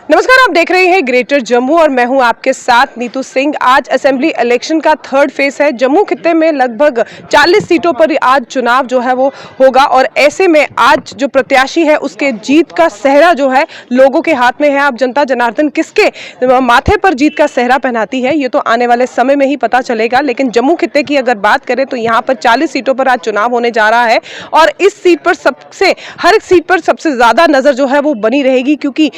नमस्कार, आप देख रहे हैं ग्रेटर जम्मू और मैं हूं आपके साथ नीतू सिंह। आज असेंबली इलेक्शन का थर्ड फेज है। जम्मू खित्ते में लगभग 40 सीटों पर आज चुनाव जो है वो होगा और ऐसे में आज जो प्रत्याशी है उसके जीत का सेहरा जो है लोगों के हाथ में है। अब जनता जनार्दन किसके माथे पर जीत का सेहरा पहनाती है ये तो आने वाले समय में ही पता चलेगा। लेकिन जम्मू खित्ते की अगर बात करें तो यहाँ पर 40 सीटों पर आज चुनाव होने जा रहा है और इस सीट पर हर एक सीट पर सबसे ज्यादा नजर जो है वो बनी रहेगी, क्योंकि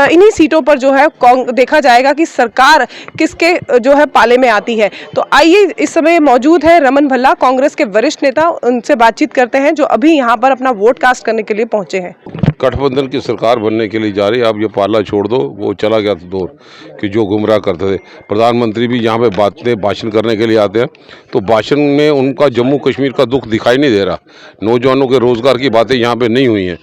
इन्हीं सीटों पर जो है देखा जाएगा कि सरकार किसके जो है पाले में आती है। तो आइए, इस समय मौजूद है रमन भल्ला, कांग्रेस के वरिष्ठ नेता, उनसे बातचीत करते हैं जो अभी यहाँ पर अपना वोट कास्ट करने के लिए पहुंचे हैं। गठबंधन की सरकार बनने के लिए जा रही है। अब ये पाला छोड़ दो, वो चला गया था दौर कि जो गुमराह करते थे। प्रधानमंत्री भी यहाँ पे भाषण करने के लिए आते हैं तो भाषण में उनका जम्मू कश्मीर का दुख दिखाई नहीं दे रहा। नौजवानों के रोजगार की बातें यहाँ पे नहीं हुई हैं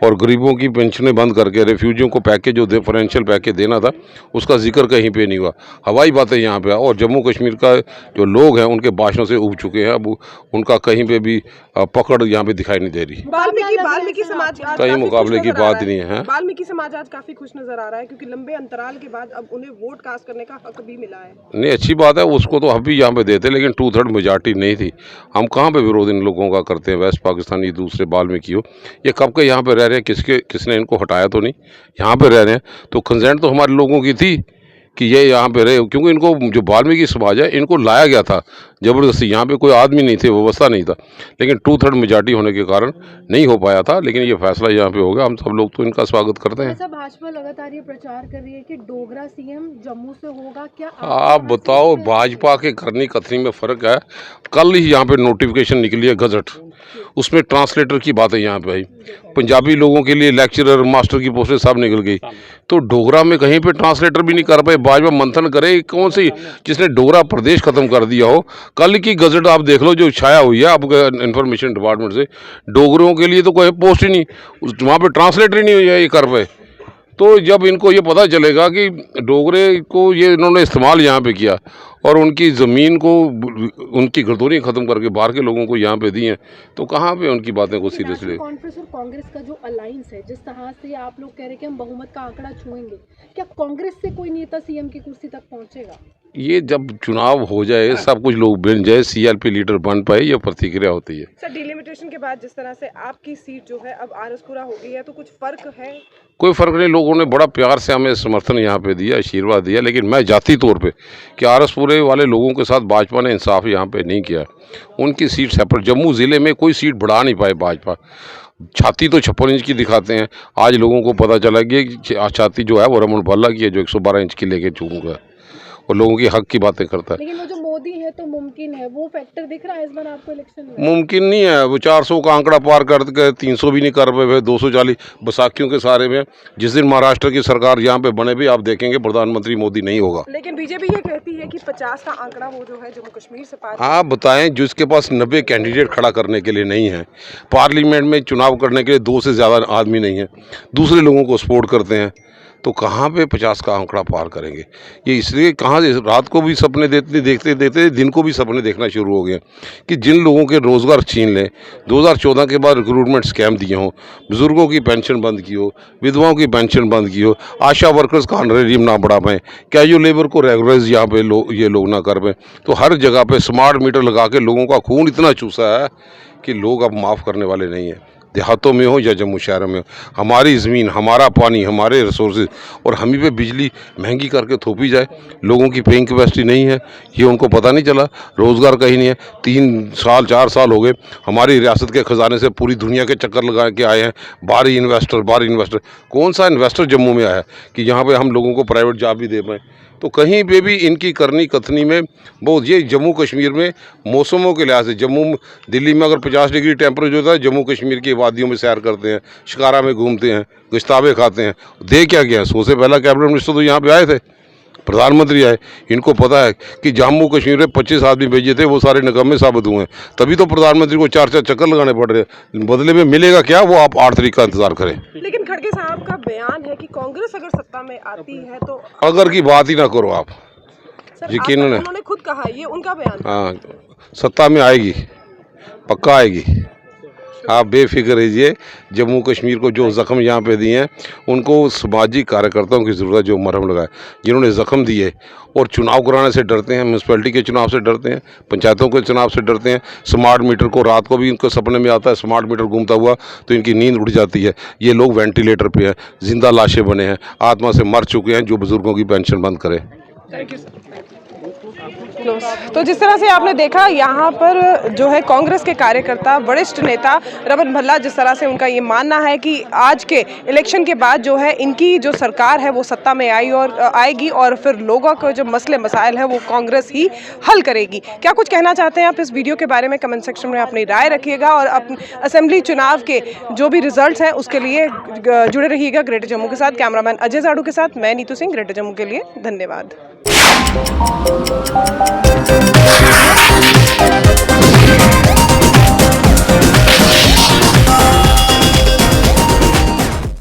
और गरीबों की पेंशनें बंद करके रेफ्यूजियों को पैकेज जो डिफरेंशियल पैकेज देना था उसका जिक्र कहीं पे नहीं हुआ। हवाई बातें यहाँ पे और जम्मू कश्मीर का जो लोग हैं उनके भाषणों से उब चुके हैं। अब उनका कहीं पे भी पकड़ यहाँ पे दिखाई नहीं दे रही। वाल्मीकि समाज कहीं मुकाबले की बात नहीं है। वाल्मीकि समाज आज काफी खुश नजर आ रहा है क्योंकि लंबे अंतराल के बाद अब उन्हें वोट कास्ट करने का हक भी मिला है। नहीं, अच्छी बात है, उसको तो हम भी यहाँ पे देते, लेकिन 2/3 मेजॉरिटी नहीं थी। हम कहाँ पे विरोध इन लोगों का करते हैं। वेस्ट पाकिस्तानी दूसरे वाल्मीकि हो, ये कब के यहाँ पे रह रहे हैं, किसने इनको हटाया तो नहीं, यहाँ पे रह रहे हैं। तो कंसेंट तो हमारे लोगों की थी कि ये यहाँ पे रहे, क्योंकि इनको जो वाल्मीकि समाज है इनको लाया गया था ज़बरदस्ती। यहाँ पे कोई आदमी नहीं थे, व्यवस्था नहीं था, लेकिन 2/3 मेजॉरिटी होने के कारण नहीं हो पाया था। लेकिन ये फैसला यहाँ पे हो गया, हम सब लोग तो इनका स्वागत करते हैं। भाजपा लगातार ये प्रचार कर रही है कि डोगरा सीएम जम्मू से होगा, क्या आप बताओ, भाजपा के करनी कथनी में फ़र्क है। कल ही यहाँ पे नोटिफिकेशन निकली है गजट, उसमें ट्रांसलेटर की बात है यहाँ पे आई। पंजाबी लोगों के लिए लेक्चरर मास्टर की पोस्टें सब निकल गई, तो डोगरा में कहीं पे ट्रांसलेटर भी नहीं कर पाए। भाजपा मंथन करे कौन सी जिसने डोगरा प्रदेश खत्म कर दिया हो। कल की गजट आप देख लो जो छाया हुई है आपके इन्फॉर्मेशन डिपार्टमेंट से, डोगरों के लिए तो कोई पोस्ट ही नहीं, वहाँ पे ट्रांसलेटर ही नहीं हुई है ये कर पाए। तो जब इनको ये पता चलेगा कि डोगरे को ये इन्होंने इस्तेमाल यहाँ पे किया और उनकी ज़मीन को, उनकी गर्दौरी ख़त्म करके बाहर के लोगों को यहाँ पे दी हैं, तो कहाँ पे उनकी बातें को सीरियस ले। कॉन्फ्रेंस और कांग्रेस का जो अलायंस है, जिस तरह से आप लोग कह रहे हैं कि हम बहुमत का आंकड़ा छुएंगे, क्या कांग्रेस से कोई नेता सीएम की कुर्सी तक पहुंचेगा? ये जब चुनाव हो जाए, सब कुछ लोग बन जाए, सीएलपी लीडर बन पाए, ये प्रतिक्रिया होती है। सर, डिलिमिटेशन के बाद जिस तरह से आपकी सीट जो है अब आरसपुरा हो गई है, तो कुछ फर्क है? कोई फ़र्क नहीं, लोगों ने बड़ा प्यार से हमें समर्थन यहाँ पे दिया, आशीर्वाद दिया। लेकिन मैं जाती तौर पे कि आरसपुरे वाले लोगों के साथ भाजपा ने इंसाफ यहाँ पे नहीं किया। उनकी सीट सेपरेट, जम्मू ज़िले में कोई सीट बढ़ा नहीं पाए भाजपा। छाती तो 56 इंच की दिखाते हैं। आज लोगों को पता चला कि छाती जो है वो रमन भल्ला की है, जो 112 इंच की लेके चूमूंगा और लोगों की हक की बातें करता है। लेकिन वो जो मोदी है तो मुमकिन है, वो फैक्टर दिख रहा है इस बार आपको इलेक्शन में? मुमकिन नहीं है, वो 400 का आंकड़ा पार करके 300 भी नहीं कर पाए, 240 बैसाखियों के सारे में। जिस दिन महाराष्ट्र की सरकार यहाँ पे बने भी, आप देखेंगे प्रधानमंत्री मोदी नहीं होगा। लेकिन बीजेपी ये कहती है कि 50 का आंकड़ा वो जो है जम्मू कश्मीर से पार। आप बताएं, जिसके पास 90 कैंडिडेट खड़ा करने के लिए नहीं है, पार्लियामेंट में चुनाव करने के लिए 2 से ज़्यादा आदमी नहीं है, दूसरे लोगों को सपोर्ट करते हैं, तो कहाँ पे 50 का आंकड़ा पार करेंगे? ये इसलिए कहाँ से रात को भी सपने देखते दिन को भी सपने देखना शुरू हो गए कि जिन लोगों के रोज़गार छीन लें, 2014 के बाद रिक्रूटमेंट स्कैम दिए हों, बुज़ुर्गों की पेंशन बंद की हो, विधवाओं की पेंशन बंद की हो, आशा वर्कर्स का ऑनरेरियम ना बढ़ा पाएँ, कैजुअल लेबर को रेगुलराइज यहाँ पे ये लोग ना कर पाएँ, तो हर जगह पे स्मार्ट मीटर लगा के लोगों का खून इतना चूसा है कि लोग अब माफ़ करने वाले नहीं हैं। देहातों में हो या जम्मू शहरों में हो, हमारी ज़मीन, हमारा पानी, हमारे रिसोर्सेज और हम ही पे बिजली महंगी करके थोपी जाए। लोगों की पेइंग कैपेसिटी नहीं है, ये उनको पता नहीं चला। रोज़गार कहीं नहीं है। 3 साल 4 साल हो गए हमारी रियासत के ख़जाने से पूरी दुनिया के चक्कर लगा के आए हैं बाहरी इन्वेस्टर। कौन सा इन्वेस्टर जम्मू में आया है कि यहाँ पर हम लोगों को प्राइवेट जॉब भी दे पाएँ? तो कहीं पे भी इनकी करनी कथनी में बहुत, ये जम्मू कश्मीर में मौसमों के लिहाज से, दिल्ली में अगर 50 डिग्री टेम्परेचर होता है, जम्मू कश्मीर की वादियों में सैर करते हैं, शिकारा में घूमते हैं, गुश्ताबे खाते हैं। दे क्या गया? 100 से पहला कैबिनेट मिनिस्टर तो यहाँ पे आए थे, प्रधानमंत्री आए। इनको पता है कि जम्मू कश्मीर में 25 आदमी भेजे थे, वो सारे निकम्मे साबित हुए हैं। तभी तो प्रधानमंत्री को 4 चक्कर लगाने पड़ रहे हैं। बदले में मिलेगा क्या, वो आप 8 तारीख का इंतजार करें। लेकिन खड़गे साहब का बयान है कि कांग्रेस अगर सत्ता में आती है तो अगर की बात ही ना करो आप, यकीन है, उन्होंने खुद कहा, ये उनका बयान। हाँ, सत्ता में आएगी, पक्का आएगी। आप बेफिक्र रहिए। जम्मू कश्मीर को जो ज़ख्म यहाँ पे दिए हैं उनको सामाजिक कार्यकर्ताओं की ज़रूरत, जो मरहम लगाए, जिन्होंने ज़ख्म दिए और चुनाव कराने से डरते हैं, म्यूनसिपैलिटी के चुनाव से डरते हैं, पंचायतों के चुनाव से डरते हैं। स्मार्ट मीटर को रात को भी इनको सपने में आता है, स्मार्ट मीटर घूमता हुआ तो इनकी नींद उड़ जाती है। ये लोग वेंटिलेटर पे हैं, जिंदा लाशें बने हैं, आत्मा से मर चुके हैं। जो बुजुर्गों की पेंशन बंद करे। तो जिस तरह से आपने देखा यहाँ पर जो है कांग्रेस के कार्यकर्ता, वरिष्ठ नेता रमन भल्ला, जिस तरह से उनका ये मानना है कि आज के इलेक्शन के बाद जो है इनकी जो सरकार है वो सत्ता में आएगी और फिर लोगों को जो मसले मसाइल है वो कांग्रेस ही हल करेगी। क्या कुछ कहना चाहते हैं आप इस वीडियो के बारे में? कमेंट सेक्शन में अपनी राय रखिएगा और असेंबली चुनाव के जो भी रिजल्ट हैं उसके लिए जुड़े रहिएगा ग्रेटर जम्मू के साथ। कैमरामैन अजय जाड़ू के साथ मैं नीतू सिंह, ग्रेटर जम्मू के लिए। धन्यवाद।